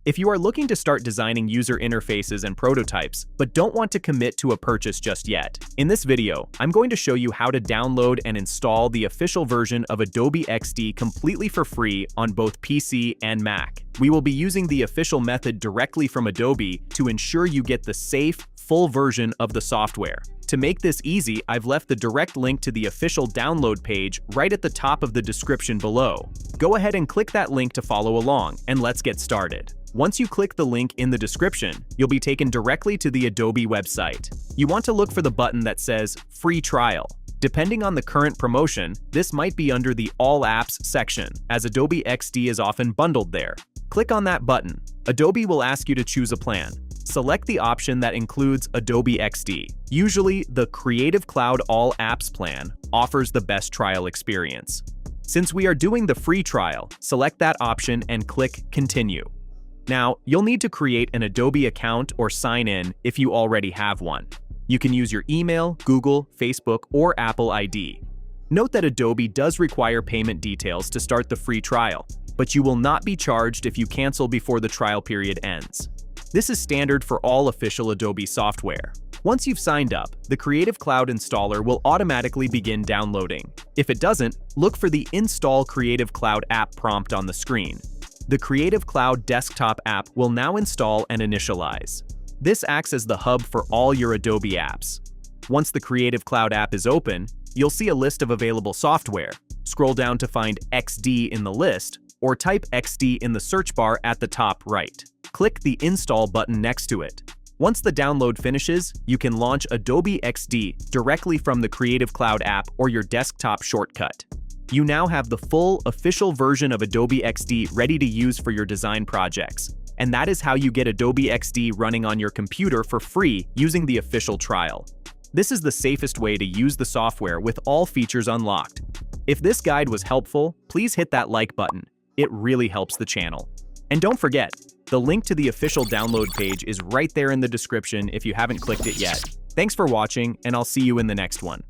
If you are looking to start designing user interfaces and prototypes, but don't want to commit to a purchase just yet, in this video, I'm going to show you how to download and install the official version of Adobe XD completely for free on both PC and Mac. We will be using the official method directly from Adobe to ensure you get the safe, full version of the software. To make this easy, I've left the direct link to the official download page right at the top of the description below. Go ahead and click that link to follow along, and let's get started. Once you click the link in the description, you'll be taken directly to the Adobe website. You want to look for the button that says Free Trial. Depending on the current promotion, this might be under the All Apps section, as Adobe XD is often bundled there. Click on that button. Adobe will ask you to choose a plan. Select the option that includes Adobe XD. Usually, the Creative Cloud All Apps plan offers the best trial experience. Since we are doing the free trial, select that option and click Continue. Now, you'll need to create an Adobe account or sign in if you already have one. You can use your email, Google, Facebook, or Apple ID. Note that Adobe does require payment details to start the free trial, but you will not be charged if you cancel before the trial period ends. This is standard for all official Adobe software. Once you've signed up, the Creative Cloud installer will automatically begin downloading. If it doesn't, look for the Install Creative Cloud app prompt on the screen. The Creative Cloud desktop app will now install and initialize. This acts as the hub for all your Adobe apps. Once the Creative Cloud app is open, you'll see a list of available software. Scroll down to find XD in the list, or type XD in the search bar at the top right. Click the Install button next to it. Once the download finishes, you can launch Adobe XD directly from the Creative Cloud app or your desktop shortcut. You now have the full, official version of Adobe XD ready to use for your design projects. And that is how you get Adobe XD running on your computer for free using the official trial. This is the safest way to use the software with all features unlocked. If this guide was helpful, please hit that like button. It really helps the channel. And don't forget, the link to the official download page is right there in the description if you haven't clicked it yet. Thanks for watching, and I'll see you in the next one.